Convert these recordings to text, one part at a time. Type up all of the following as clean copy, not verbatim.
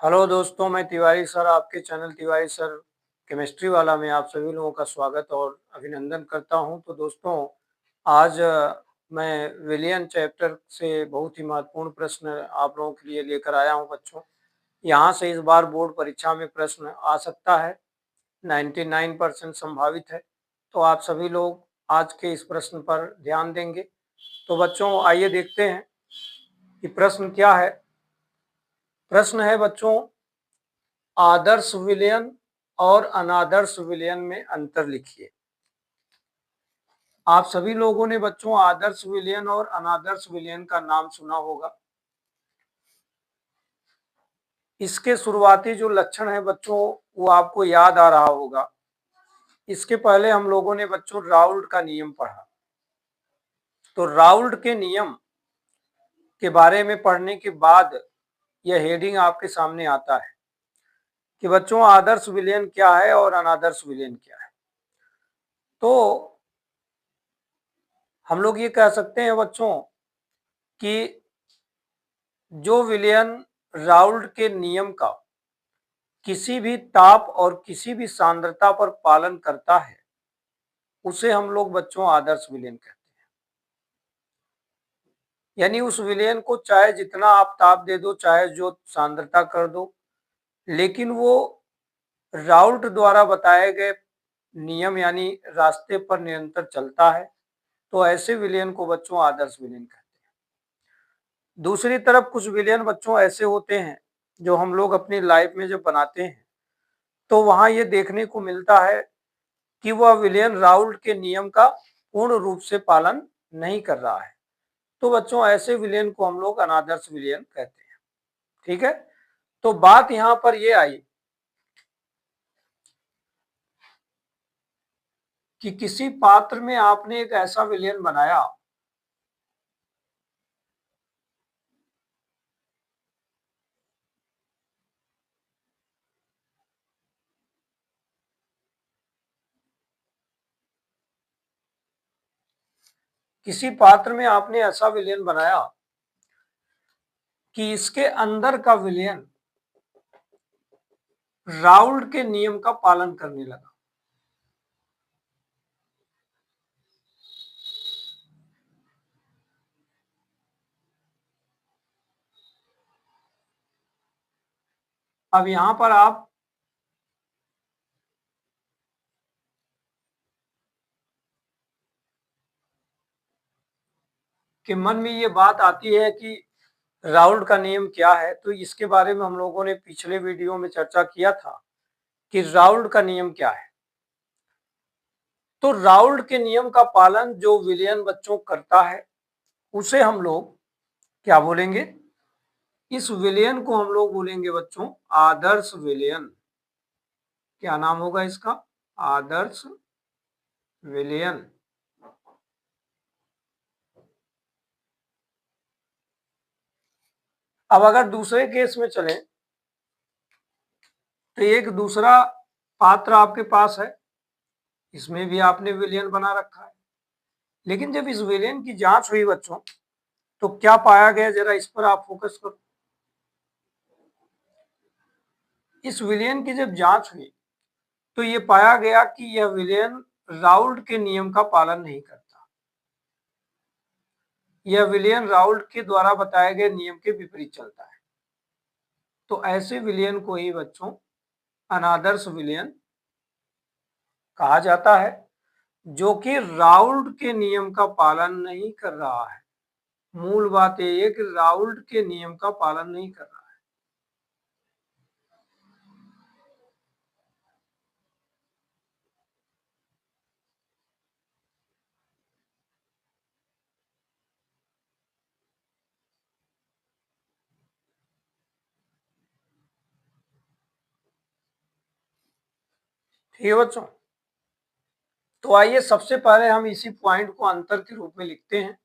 Hello दोस्तों, मैं Tiwari sir आपके चैनल तिवारी सर केमिस्ट्री वाला में आप सभी लोगों का स्वागत और अभिनंदन करता हूं। तो दोस्तों, आज मैं विलियन चैप्टर से बहुत ही महत्वपूर्ण प्रश्न आप लोगों के लिए लेकर आया हूं बच्चों। यहां से इस बार बोर्ड परीक्षा में प्रश्न आ सकता है, 99% संभावित है। तो आप सभी लोग आज के इस प्रश्न पर ध्यान देंगे। तो बच्चों, आइए देखते हैं कि प्रश्न क्या है। प्रश्न है बच्चों, आदर्श विलयन और अनादर्श विलयन में अंतर लिखिए। आप सभी लोगों ने बच्चों आदर्श विलयन और अनादर्श विलयन का नाम सुना होगा। इसके शुरुआती जो लक्षण है बच्चों, वो आपको याद आ रहा होगा। इसके पहले हम लोगों ने बच्चों राउल्ट का नियम पढ़ा। तो राउल्ट के नियम के बारे में पढ़ने के बाद यह हेडिंग आपके सामने आता है कि बच्चों आदर्श विलयन क्या है और अनादर्श विलयन क्या है। तो हम लोग ये कह सकते हैं बच्चों कि जो विलयन राउल्ट के नियम का किसी भी ताप और किसी भी सांद्रता पर पालन करता है, उसे हम लोग बच्चों आदर्श विलयन कहते हैं। यानी उस विलयन को चाहे जितना आप ताप दे दो, चाहे जो सांद्रता कर दो, लेकिन वो राउल्ट द्वारा बताए गए नियम यानी रास्ते पर निरंतर चलता है। तो ऐसे विलयन को बच्चों आदर्श विलयन कहते हैं। दूसरी तरफ कुछ विलयन बच्चों ऐसे होते हैं जो हम लोग अपनी लाइफ में जब बनाते हैं, तो वहां ये देखने को मिलता है कि वह विलयन राउल्ट के नियम का पूर्ण रूप से पालन नहीं कर रहा है। तो बच्चों ऐसे विलयन को हम लोग अनादर्श विलयन कहते हैं। ठीक है। तो बात यहां पर यह आई कि किसी पात्र में आपने एक ऐसा विलयन बनाया किसी पात्र में आपने ऐसा विलयन बनाया कि इसके अंदर का विलयन राउल्ट के नियम का पालन करने लगा। अब यहां पर आप के मन में ये बात आती है कि राउल्ट का नियम क्या है। तो इसके बारे में हम लोगों ने पिछले वीडियो में चर्चा किया था कि राउल्ट का नियम क्या है। तो राउल्ट के नियम का पालन जो विलयन बच्चों करता है, उसे हम लोग क्या बोलेंगे? इस विलयन को हम लोग बोलेंगे बच्चों आदर्श विलयन। क्या नाम होगा इसका? आदर्श विलयन। अब अगर दूसरे केस में चलें, तो एक दूसरा पात्र आपके पास है, इसमें भी आपने विलयन बना रखा है। लेकिन जब इस विलयन की जांच हुई बच्चों, तो क्या पाया गया, जरा इस पर आप फोकस करो। इस विलयन की जब जांच हुई, तो ये पाया गया कि यह विलयन राउल्ट के नियम का पालन नहीं करता। यह विलयन राउल्ट के द्वारा बताए गए नियम के विपरीत चलता है। तो ऐसे विलयन को ही बच्चों अनादर्श विलयन कहा जाता है, जो कि राउल्ट के नियम का पालन नहीं कर रहा है। मूल बात यह है कि राउल्ट के नियम का पालन नहीं कर रहा है। ठीक है बच्चों। तो आइए सबसे पहले हम इसी पॉइंट को अंतर के रूप में लिखते हैं।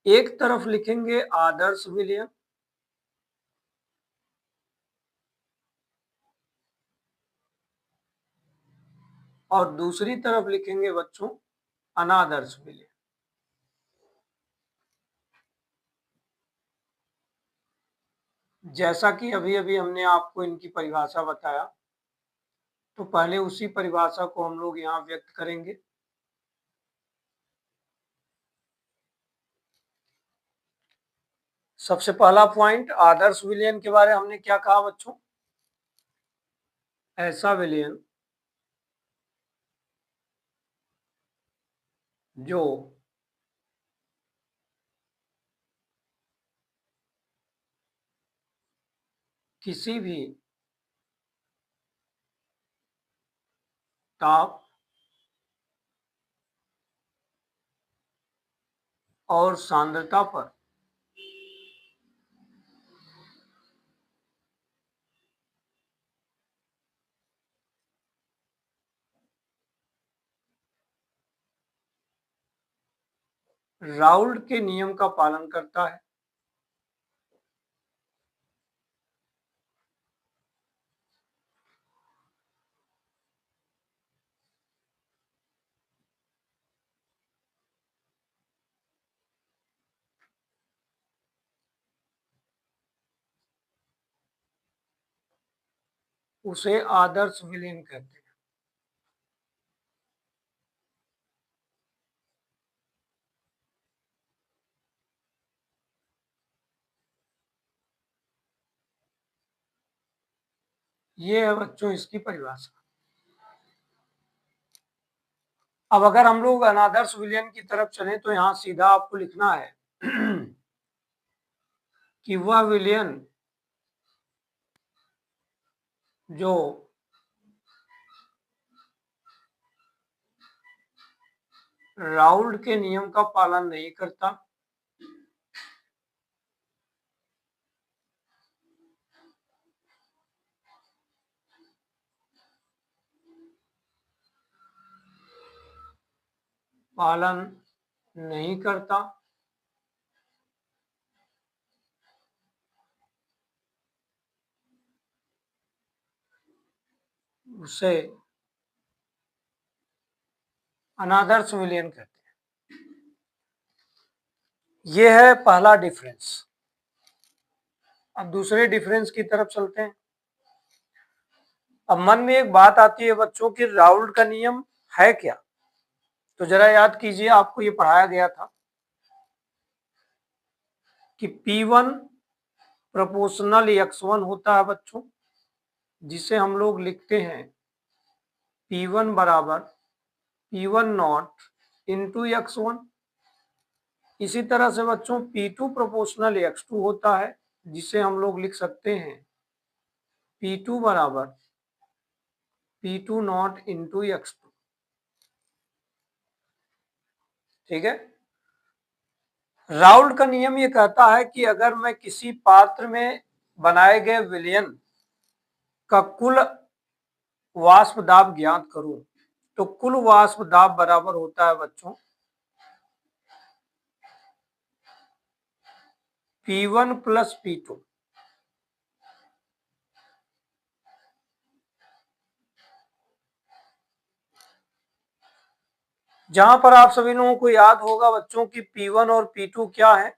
एक तरफ लिखेंगे आदर्श विलयन और दूसरी तरफ लिखेंगे बच्चों अनादर्श विलयन। जैसा कि अभी अभी हमने आपको इनकी परिभाषा बताया, तो पहले उसी परिभाषा को हम लोग यहाँ व्यक्त करेंगे। सबसे पहला पॉइंट, आदर्श विलयन के बारे में हमने क्या कहा बच्चों? ऐसा विलयन जो किसी भी ताप और सांद्रता पर राउल्ट के नियम का पालन करता है। उसे आदर्श विलयन कहते हैं। ये है बच्चों इसकी परिभाषा। अब अगर हम लोग अनादर्श विलयन की तरफ चलें तो यहाँ सीधा आपको लिखना है कि वह विलयन जो राउल्ट के नियम का पालन नहीं करता, पालन नहीं करता, उसे अनादर्श विलयन कहते हैं। यह है पहला डिफरेंस। अब दूसरे डिफरेंस की तरफ चलते हैं। अब मन में एक बात आती है बच्चों कि राउल्ट का नियम है क्या? तो जरा याद कीजिए, आपको ये पढ़ाया गया था कि P1 प्रोपोर्शनल x1 होता है बच्चों, जिसे हम लोग लिखते हैं P1 बराबर P1 नॉट इंटू x1। इसी तरह से बच्चों P2 प्रोपोर्शनल x2 होता है, जिसे हम लोग लिख सकते हैं P2 बराबर P2 नॉट इंटू x2। ठीक है। राउल्ट का नियम ये कहता है कि अगर मैं किसी पात्र में बनाए गए विलयन का कुल वाष्प दाब ज्ञात करूं, तो कुल वाष्प दाब बराबर होता है बच्चों P1 प्लस P2। जहां पर आप सभी लोगों को याद होगा बच्चों की P1 और P2 क्या है?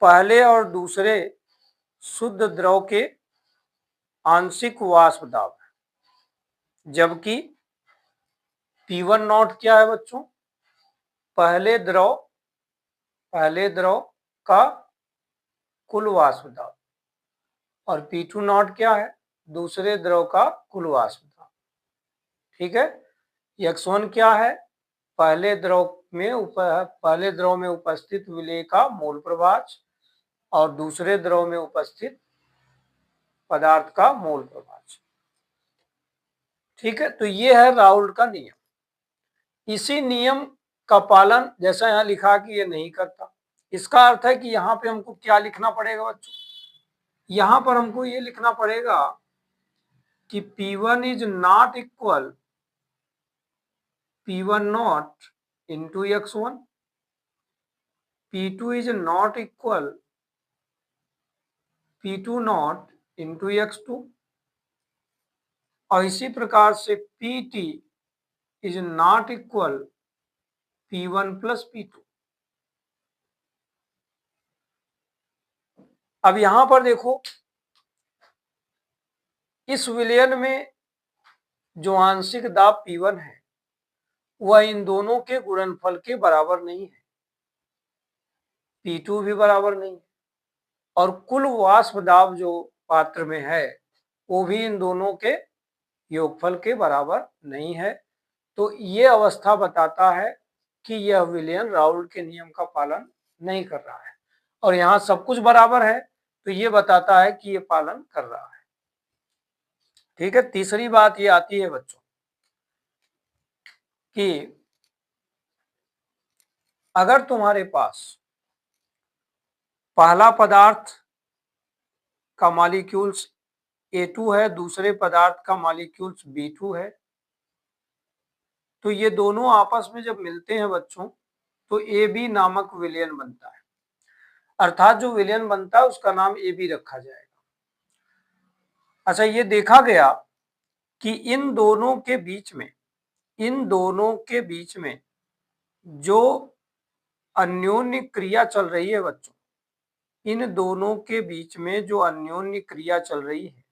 पहले और दूसरे शुद्ध द्रव के आंशिक वाष्प दाब है, जबकि P1 नॉट क्या है बच्चों? पहले द्रव का कुल वाष्प दाब। और P2 नॉट क्या है? दूसरे द्रव का कुल वाष्प दाब। ठीक है। x1 क्या है? पहले द्रव में उपस्थित विलेय का मोल प्रभाज और दूसरे द्रव में उपस्थित पदार्थ का मोल प्रभाज। ठीक है। तो ये है राउल्ट का नियम। इसी नियम का पालन जैसा यहाँ लिखा कि ये नहीं करता, इसका अर्थ है कि यहाँ पे हमको क्या लिखना पड़ेगा बच्चों? यहाँ पर हमको ये लिखना पड़ेगा कि P1 is not equal P1 not into x1, P2 is not equal P2 not into x2, और इसी प्रकार से PT is not equal P1 plus P2। अब यहां पर देखो, इस विलयन में जो आंशिक दाब P1 है वह इन दोनों के गुणनफल के बराबर नहीं है, P2 भी बराबर नहीं है, और कुल वाष्प दाब जो पात्र में है वो भी इन दोनों के योगफल के बराबर नहीं है। तो ये अवस्था बताता है कि यह विलयन राउल्ट के नियम का पालन नहीं कर रहा है, और यहाँ सब कुछ बराबर है तो ये बताता है कि ये पालन कर रहा है। ठीक है, तीसरी बात ये आती है बच्चों कि अगर तुम्हारे पास पहला पदार्थ का मॉलिक्यूल्स A2 है, दूसरे पदार्थ का मॉलिक्यूल्स B2 है, तो ये दोनों आपस में जब मिलते हैं बच्चों तो AB नामक विलयन बनता है, अर्थात जो विलयन बनता है उसका नाम AB रखा जाएगा। अच्छा, ये देखा गया कि इन दोनों के बीच में जो अन्योन्य क्रिया चल रही है बच्चों, इन दोनों के बीच में जो अन्योन्य क्रिया चल रही है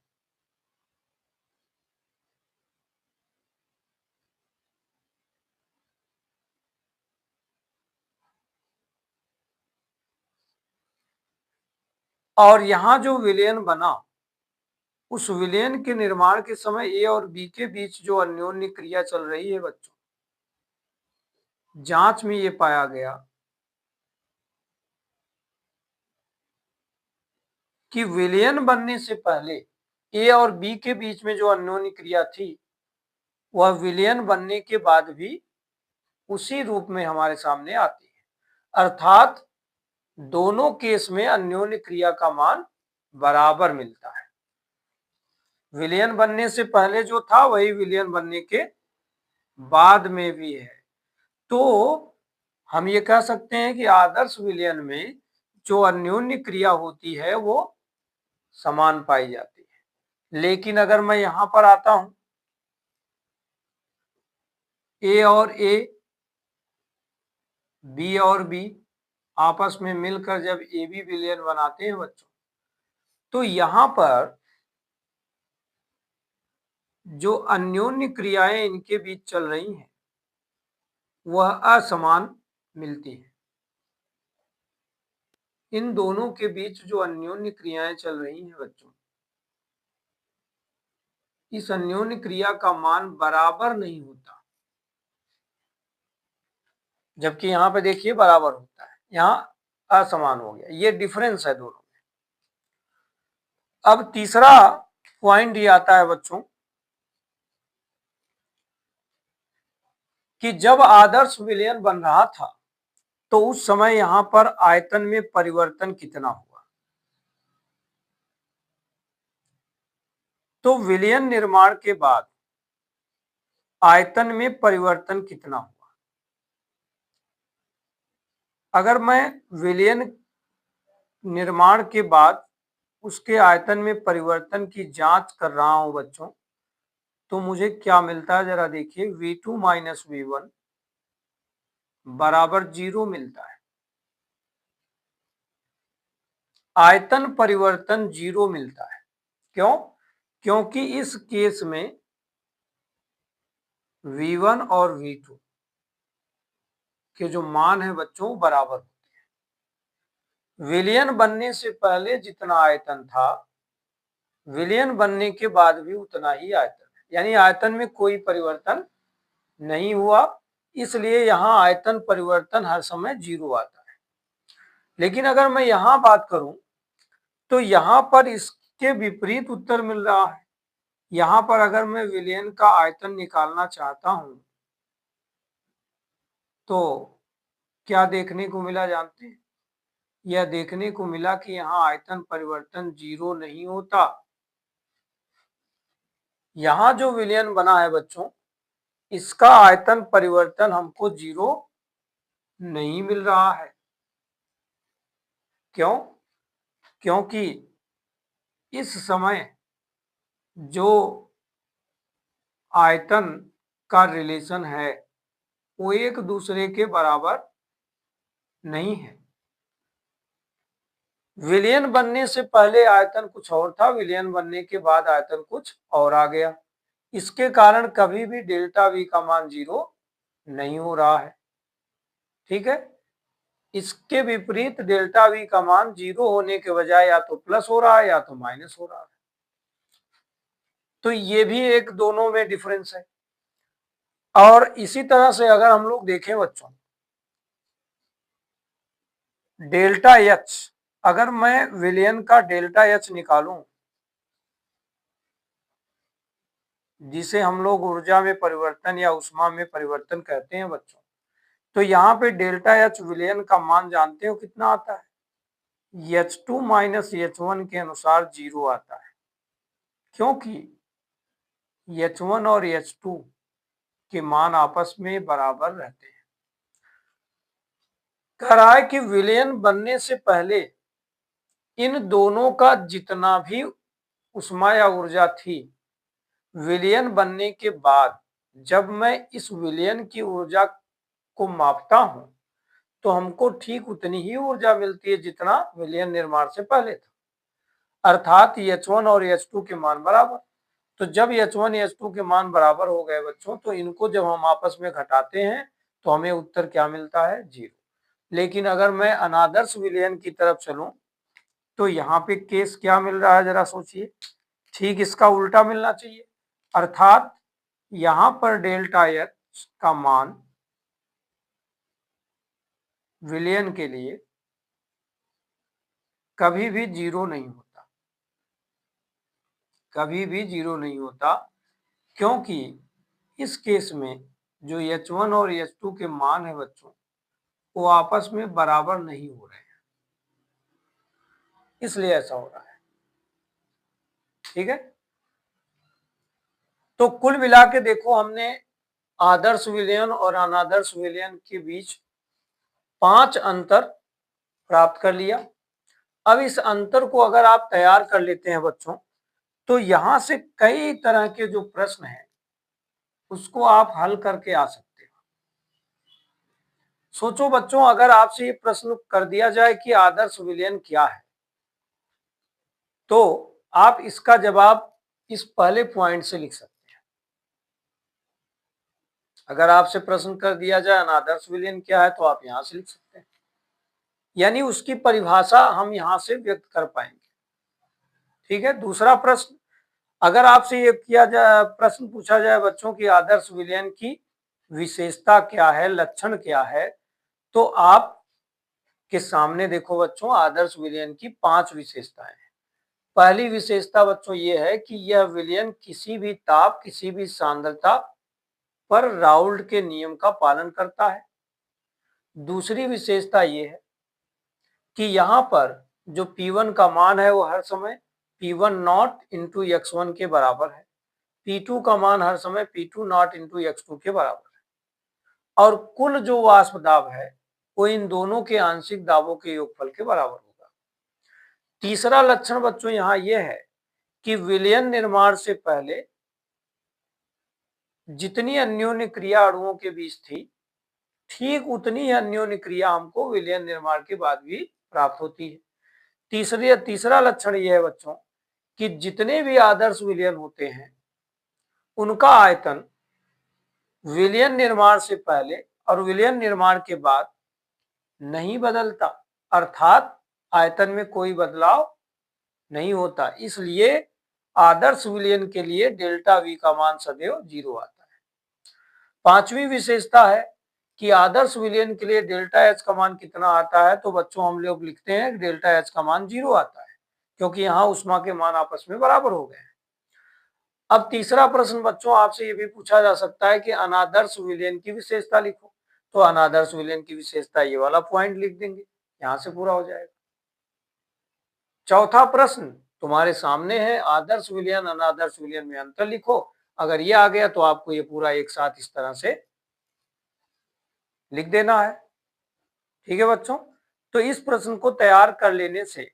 और यहां जो विलयन बना, उस विलयन के निर्माण के समय ए और बी के बीच जो अन्योन्य क्रिया चल रही है बच्चों, जांच में ये पाया गया कि विलयन बनने से पहले ए और बी के बीच में जो अन्योन्य क्रिया थी वह विलयन बनने के बाद भी उसी रूप में हमारे सामने आती है, अर्थात दोनों केस में अन्योन्य क्रिया का मान बराबर मिलता है। विलयन बनने से पहले जो था वही विलयन बनने के बाद में भी है। तो हम ये कह सकते हैं कि आदर्श विलयन में जो अन्योन्य क्रिया होती है वो समान पाई जाती है। लेकिन अगर मैं यहां पर आता हूं, ए और ए, बी और बी आपस में मिलकर जब ए बी विलयन बनाते हैं बच्चों, तो यहां पर जो अन्योन्य क्रियाएं इनके बीच चल रही हैं वह असमान मिलती है। इन दोनों के बीच जो अन्योन्य क्रियाएं चल रही हैं बच्चों, इस अन्योन्य क्रिया का मान बराबर नहीं होता, जबकि यहां पे देखिए बराबर होता है, यहां असमान हो गया, ये डिफरेंस है दोनों में। अब तीसरा पॉइंट ये आता है बच्चों कि जब आदर्श विलयन बन रहा था तो उस समय यहां पर आयतन में परिवर्तन कितना हुआ। तो विलयन निर्माण के बाद आयतन में परिवर्तन कितना हुआ। अगर मैं विलयन निर्माण के बाद उसके आयतन में परिवर्तन की जांच कर रहा हूं बच्चों, तो मुझे क्या मिलता है जरा देखिए, V2 माइनस V1 बराबर 0 मिलता है। आयतन परिवर्तन 0 मिलता है। क्यों? क्योंकि इस केस में V1 और V2 के जो मान है बच्चों बराबर होते हैं। विलयन बनने से पहले जितना आयतन था, विलयन बनने के बाद भी उतना ही आयतन है, यानी आयतन में कोई परिवर्तन नहीं हुआ, इसलिए यहां आयतन परिवर्तन हर समय 0 आता है। लेकिन अगर मैं यहां बात करूं तो यहां पर इसके विपरीत उत्तर मिल रहा है। यहां पर अगर मैं विलयन का आयतन निकालना चाहता हूं तो क्या देखने को मिला जानते हैं? यह देखने को मिला कि यहाँ आयतन परिवर्तन 0 नहीं होता। यहाँ जो विलयन बना है बच्चों, इसका आयतन परिवर्तन हमको 0 नहीं मिल रहा है। क्यों? क्योंकि इस समय जो आयतन का रिलेशन है वो एक दूसरे के बराबर नहीं है। विलयन बनने से पहले आयतन कुछ और था, विलयन बनने के बाद आयतन कुछ और आ गया। इसके कारण कभी भी डेल्टा वी का मान 0 नहीं हो रहा है। ठीक है, इसके विपरीत डेल्टा वी का मान 0 होने के बजाय या तो प्लस हो रहा है या तो माइनस हो रहा है। तो ये भी एक दोनों में डिफरेंस है। और इसी तरह से अगर हम लोग देखें बच्चों, डेल्टा एच, अगर मैं विलयन का डेल्टा एच निकालूं, जिसे हम लोग ऊर्जा में परिवर्तन या ऊष्मा में परिवर्तन कहते हैं बच्चों, तो यहाँ पे डेल्टा एच विलयन का मान जानते हो कितना आता है? H2 माइनस H1 के अनुसार 0 आता है, क्योंकि H1 और H2 के मान आपस में बराबर रहते हैं। कह रहा है कि विलयन बनने से पहले इन दोनों का जितना भी ऊष्मा या ऊर्जा थी, विलयन बनने के बाद जब मैं इस विलयन की ऊर्जा को मापता हूं, तो हमको ठीक उतनी ही ऊर्जा मिलती है जितना विलयन निर्माण से पहले था, अर्थात H1 और H2 के मान बराबर। तो जब H1 H2 के मान बराबर हो गए बच्चों, तो इनको जब हम आपस में घटाते हैं तो हमें उत्तर क्या मिलता है? 0। लेकिन अगर मैं अनादर्श विलयन की तरफ चलूं, तो यहाँ पे केस क्या मिल रहा है जरा सोचिए, ठीक इसका उल्टा मिलना चाहिए, अर्थात यहाँ पर डेल्टा एच का मान विलयन के लिए कभी भी 0 नहीं होता, कभी भी 0 नहीं होता, क्योंकि इस केस में जो H1 और H2 के मान है बच्चों, वो आपस में बराबर नहीं हो रहे हैं, इसलिए ऐसा हो रहा है। ठीक है, तो कुल मिला के देखो, हमने आदर्श विलयन और अनादर्श विलयन के बीच 5 अंतर प्राप्त कर लिया। अब इस अंतर को अगर आप तैयार कर लेते हैं बच्चों, तो यहां से कई तरह के जो प्रश्न हैं उसको आप हल करके आ सकते हो। सोचो बच्चों, अगर आपसे ये प्रश्न कर दिया जाए कि आदर्श विलयन क्या है, तो आप इसका जवाब इस पहले पॉइंट से लिख सकते हैं। अगर आपसे प्रश्न कर दिया जाए अनादर्श विलयन क्या है, तो आप यहां से लिख सकते हैं, यानी उसकी परिभाषा हम यहां से व्यक्त कर पाएंगे। ठीक है, दूसरा प्रश्न, अगर आपसे ये किया जाए, प्रश्न पूछा जाए बच्चों की आदर्श विलयन की विशेषता क्या है, लक्षण क्या है, तो आप के सामने देखो बच्चों, आदर्श विलयन की 5 विशेषताएं हैं। पहली विशेषता बच्चों ये है कि यह विलयन किसी भी ताप, किसी भी सांद्रता पर राउल्ट के नियम का पालन करता है। दूसरी विशेषता ये है कि यहाँ पर जो P1 का मान है वो हर समय P1 नॉट इंटू x1 के बराबर है, P2 का मान हर समय P2 नॉट इंटू x2 के बराबर है, और कुल जो वाष्प दाब है वो इन दोनों के आंशिक दाबों के योगफल के बराबर होगा। तीसरा लक्षण बच्चों यहाँ ये है कि विलयन निर्माण से पहले जितनी अन्योन्य क्रिया अणुओं के बीच थी, ठीक उतनी ही अन्योन्य क्रिया हमको विलयन निर्माण के बाद भी प्राप्त होती है। तीसरा लक्षण यह है बच्चों कि जितने भी आदर्श विलयन होते हैं उनका आयतन विलयन निर्माण से पहले और विलयन निर्माण के बाद नहीं बदलता, अर्थात आयतन में कोई बदलाव नहीं होता, इसलिए आदर्श विलयन के लिए डेल्टा वी का मान सदैव 0 आता है। पांचवी विशेषता है कि आदर्श विलयन के लिए डेल्टा एच का मान कितना आता है, तो बच्चों हम लोग लिखते हैं डेल्टा एच का मान 0 आता है, क्योंकि यहाँ ऊष्मा के मान आपस में बराबर हो गए हैं। अब तीसरा प्रश्न बच्चों आपसे ये भी पूछा जा सकता है कि अनादर्श विलयन की विशेषता लिखो, तो अनादर्श विलयन की विशेषता ये वाला पॉइंट लिख देंगे, यहां से पूरा हो जाएगा। चौथा प्रश्न तुम्हारे सामने है, आदर्श विलयन अनादर्श विलयन में अंतर लिखो। अगर ये आ गया तो आपको ये पूरा एक साथ इस तरह से लिख देना है। ठीक है बच्चों, तो इस प्रश्न को तैयार कर लेने से,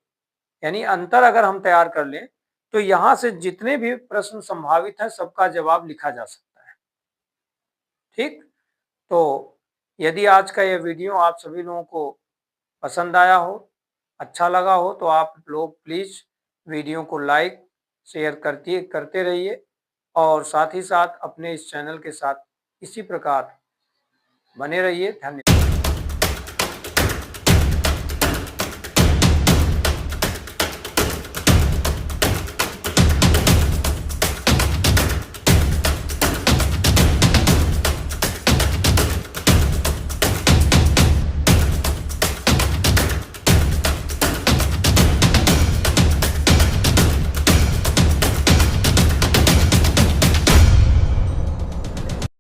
यानी अंतर अगर हम तैयार कर लें, तो यहां से जितने भी प्रश्न संभावित हैं सबका जवाब लिखा जा सकता है। ठीक, तो यदि आज का यह वीडियो आप सभी लोगों को पसंद आया हो, अच्छा लगा हो तो आप लोग प्लीज़ वीडियो को लाइक शेयर करते रहिए और साथ ही साथ अपने इस चैनल के साथ इसी प्रकार बने रहिए। धन्यवाद।